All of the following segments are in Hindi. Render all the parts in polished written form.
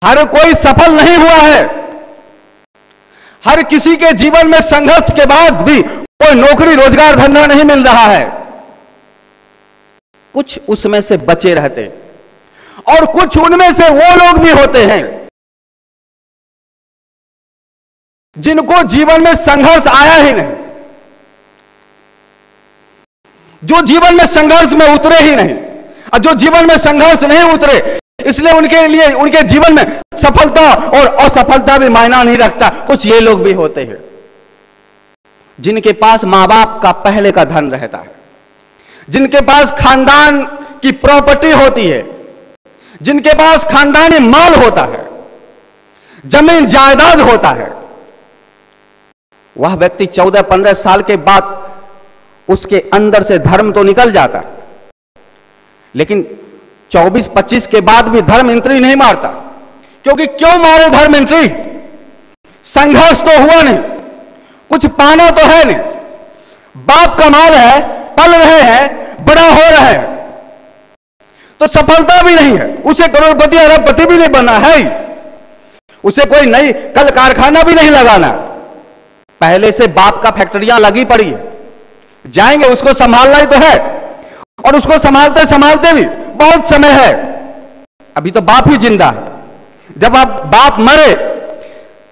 हर कोई सफल नहीं हुआ है। हर किसी के जीवन में संघर्ष के बाद भी कोई नौकरी रोजगार धंधा नहीं मिल रहा है। कुछ उसमें से बचे रहते और कुछ उनमें से वो लोग भी होते हैं जिनको जीवन में संघर्ष आया ही नहीं, जो जीवन में संघर्ष में उतरे ही नहीं। और जो जीवन में संघर्ष नहीं उतरे, इसलिए उनके लिए उनके जीवन में सफलता और असफलता भी मायना नहीं रखता। कुछ ये लोग भी होते हैं जिनके पास मां बाप का पहले का धन रहता है, जिनके पास खानदान की प्रॉपर्टी होती है, जिनके पास खानदानी माल होता है, जमीन जायदाद होता है। वह व्यक्ति 14-15 साल के बाद उसके अंदर से धर्म तो निकल जाता है, लेकिन 24-25 के बाद भी धर्म एंट्री नहीं मारता। क्योंकि क्यों मारे धर्म एंट्री? संघर्ष तो हुआ नहीं, कुछ पाना तो है नहीं। बाप का माल है, पल रहे हैं, बड़ा हो रहे हैं, तो सफलता भी नहीं है। उसे करोड़पति अरबपति भी नहीं बनना है, उसे कोई नई कल कारखाना भी नहीं लगाना। पहले से बाप का फैक्ट्रियां लगी पड़ी है, जाएंगे उसको संभालना ही तो है, और उसको संभालते संभालते भी बहुत समय है। अभी तो बाप ही जिंदा है। जब आप बाप मरे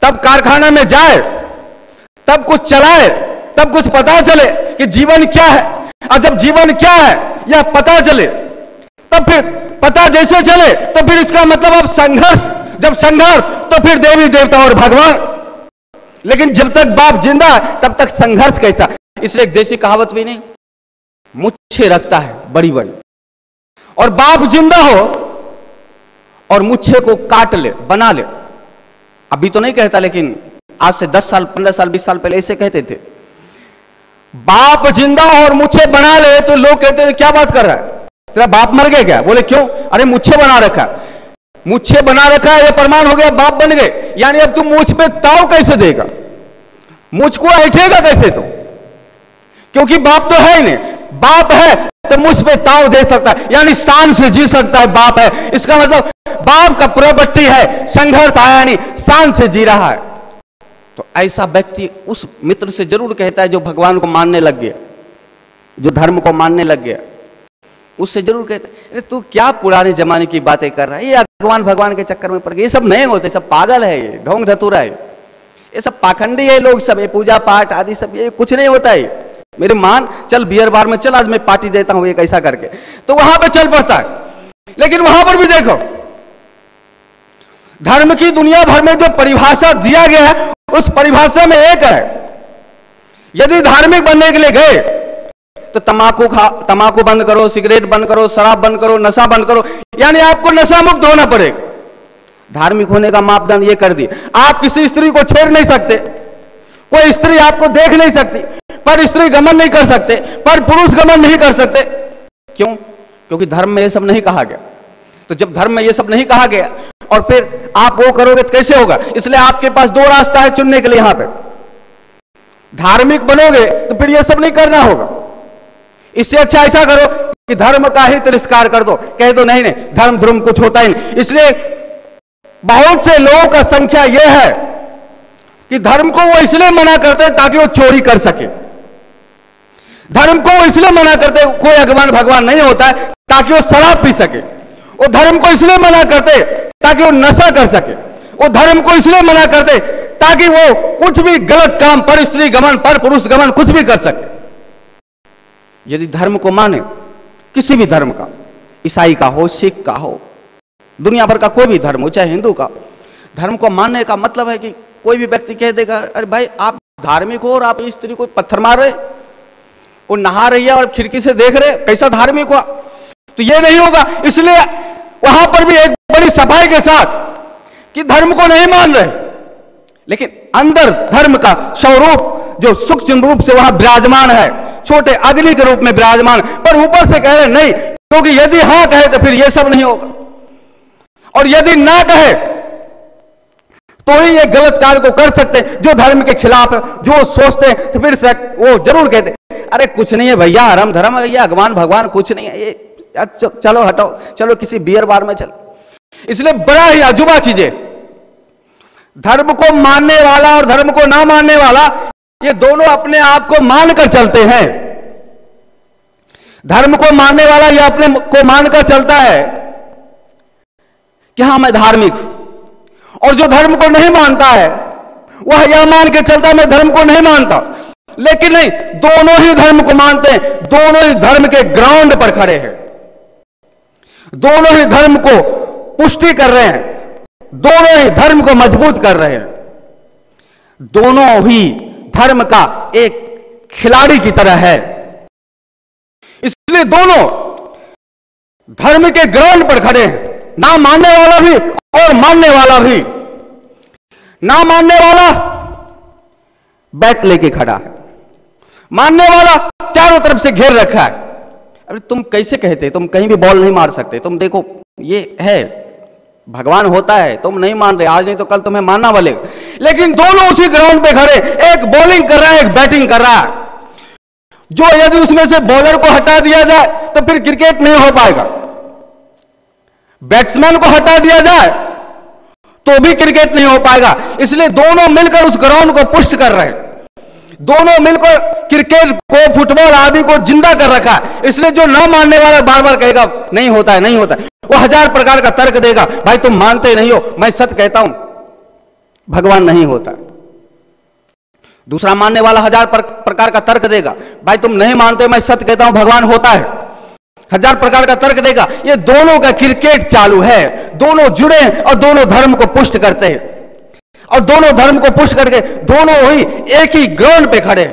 तब कारखाना में जाए, तब कुछ चलाए, तब कुछ पता चले कि जीवन क्या है। और जब जीवन क्या है यह पता चले, तब फिर पता जैसे चले तो फिर इसका मतलब अब संघर्ष, जब संघर्ष तो फिर देवी देवता और भगवान। लेकिन जब तक बाप जिंदा है तब तक संघर्ष कैसा? इसलिए एक देसी कहावत भी नहीं, मुच्छे रखता है बड़ी बड़ी, और बाप जिंदा हो और मुच्छे को काट ले, बना ले। अभी तो नहीं कहता, लेकिन आज से 10 साल 15 साल 20 साल पहले ऐसे कहते थे। बाप जिंदा और मुच्छे बना ले तो लोग कहते थे क्या बात कर रहा है, तेरा बाप मर गया क्या? बोले क्यों? अरे मुच्छे बना रखा, मुच्छे बना रखा है, ये प्रमाण हो गया बाप बन गए। यानी अब तुम मुझ पे ताव कैसे देगा, मुझको ऐठेगा कैसे तुम? क्योंकि बाप तो है ही नहीं। बाप है तो मुझ पे ताव दे सकता है, यानी शान से जी सकता है। बाप है, इसका मतलब बाप का प्रॉपर्टी है, संघर्ष आया नहीं, शान से जी रहा है। तो ऐसा व्यक्ति उस मित्र से जरूर कहता है जो भगवान को मानने लग गया, जो धर्म को मानने लग गया, उससे जरूर कहता है अरे तू क्या पुराने जमाने की बातें कर रहा है, ये भगवान के चक्कर में पड़ गए, ये सब नहीं होते, सब पागल है, ये ढोंग धतूरा है, ये सब पाखंडी है लोग, सब ये पूजा पाठ आदि सब ये कुछ नहीं होता है। मेरे मान चल बियर बार में चल, आज मैं पार्टी देता हूं एक ऐसा करके, तो वहां पे चल पड़ता है। लेकिन वहां पर भी देखो धर्म की दुनिया भर में जो परिभाषा दिया गया है उस परिभाषा में एक है, यदि धार्मिक बनने के लिए गए तो तंबाकू बंद करो, सिगरेट बंद करो, शराब बंद करो, नशा बंद करो, यानी आपको नशा मुक्त होना पड़ेगा। धार्मिक होने का मापदंड ये कर दिया। आप किसी स्त्री को छेड़ नहीं सकते, कोई स्त्री आपको देख नहीं सकती, पर स्त्री गमन नहीं कर सकते, पर पुरुष गमन नहीं कर सकते। क्यों? क्योंकि धर्म में ये सब नहीं कहा गया। तो जब धर्म में ये सब नहीं कहा गया और फिर आप वो करोगे तो कैसे होगा? इसलिए आपके पास 2 रास्ता है चुनने के लिए। यहां पे धार्मिक बनोगे तो फिर ये सब नहीं करना होगा। इससे अच्छा ऐसा करो कि धर्म का ही तिरस्कार कर दो, कह दो नहीं नहीं धर्म धर्म कुछ होता ही नहीं। इसलिए बहुत से लोगों का संख्या यह है कि धर्म को वो इसलिए मना करते हैं ताकि वो चोरी कर सके, धर्म को वो इसलिए मना करते हैं, कोई भगवान नहीं होता है ताकि वो शराब पी सके, वो धर्म को इसलिए मना करते ताकि वो नशा कर सके, वो धर्म को इसलिए मना करते ताकि वो कुछ भी गलत काम, पर स्त्री गमन, पर पुरुष गमन कुछ भी कर सके। यदि धर्म को माने, किसी भी धर्म का, ईसाई का हो, सिख का हो, दुनिया भर का कोई भी धर्म हो, चाहे हिंदू का, धर्म को मानने का मतलब है कि कोई भी व्यक्ति कह देगा अरे भाई आप धार्मिक हो और आप इस स्त्री को पत्थर मार रहे, वो नहा रही है और खिड़की से देख रहे, कैसा धार्मिक हुआ? तो ये नहीं होगा। इसलिए वहां पर भी एक बड़ी सफाई के साथ कि धर्म को नहीं मान रहे, लेकिन अंदर धर्म का स्वरूप जो सूक्ष्म रूप से वहां विराजमान है, छोटे अग्नि के रूप में विराजमान, पर ऊपर से कह रहे नहीं, क्योंकि यदि हां कहे तो फिर यह सब नहीं होगा, और यदि ना कहे तो ही ये गलत कार्य को कर सकते हैं जो धर्म के खिलाफ है, जो सोचते हैं तो फिर वो जरूर कहते हैं अरे कुछ नहीं है भैया, हरम धर्म है, ये भगवान कुछ नहीं है, ये चलो हटाओ, चलो किसी बियर बार में चलो। इसलिए बड़ा ही अजूबा चीजें धर्म को मानने वाला और धर्म को ना मानने वाला, ये दोनों अपने आप को मानकर चलते हैं। धर्म को मानने वाला ये अपने को मानकर चलता है कि हां मैं धार्मिक हूं, और जो धर्म को नहीं मानता है वह यह मान के चलता है मैं धर्म को नहीं मानता। लेकिन नहीं, दोनों ही धर्म को मानते हैं, दोनों ही धर्म के ग्राउंड पर खड़े हैं, दोनों ही धर्म को पुष्टि कर रहे हैं, दोनों ही धर्म को मजबूत कर रहे हैं, दोनों ही धर्म का एक खिलाड़ी की तरह है। इसलिए दोनों धर्म के ग्राउंड पर खड़े हैं, ना मानने वाला भी और मानने वाला भी। ना मानने वाला बैट लेके खड़ा है, मानने वाला चारों तरफ से घेर रखा है। अरे तुम कैसे कहते, तुम कहीं भी बॉल नहीं मार सकते, तुम देखो ये है, भगवान होता है, तुम नहीं मान रहे, आज नहीं तो कल तुम्हें मानना वाले। लेकिन दोनों उसी ग्राउंड पे खड़े, एक बॉलिंग कर रहा है, एक बैटिंग कर रहा है। जो यदि उसमें से बॉलर को हटा दिया जाए तो फिर क्रिकेट नहीं हो पाएगा, बैट्समैन को हटा दिया जाए तो भी क्रिकेट नहीं हो पाएगा। इसलिए दोनों मिलकर उस ग्राउंड को पुष्ट कर रहे हैं, दोनों मिलकर क्रिकेट को, फुटबॉल आदि को जिंदा कर रखा है। इसलिए जो न मानने वाला बार बार कहेगा नहीं होता है, नहीं होता है, वो हजार प्रकार का तर्क देगा, भाई तुम मानते नहीं हो, मैं सत्य कहता हूं भगवान नहीं होता। दूसरा मानने वाला हजार प्रकार का तर्क देगा, भाई तुम नहीं मानते, मैं सत्य कहता हूं भगवान होता है, हजार प्रकार का तर्क देगा। ये दोनों का क्रिकेट चालू है, दोनों जुड़े हैं और दोनों धर्म को पुष्ट करते हैं, और दोनों धर्म को पुष्ट करके दोनों ही एक ही ग्राउंड पे खड़े।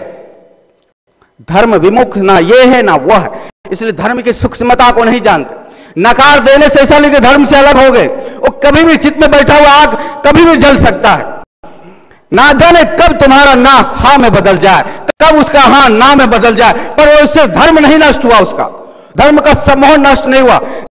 धर्म विमुख ना ये है ना वह है, इसलिए धर्म की सूक्ष्मता को नहीं जानते। नकार देने से ऐसा नहीं कि धर्म से अलग हो गए, वो कभी भी चित्त में बैठा हुआ आग कभी भी जल सकता है। ना जाने कब तुम्हारा ना हां में बदल जाए, कब उसका हां ना में बदल जाए, पर उससे धर्म नहीं नष्ट हुआ, उसका धर्म का सम्मोहन नष्ट नहीं हुआ।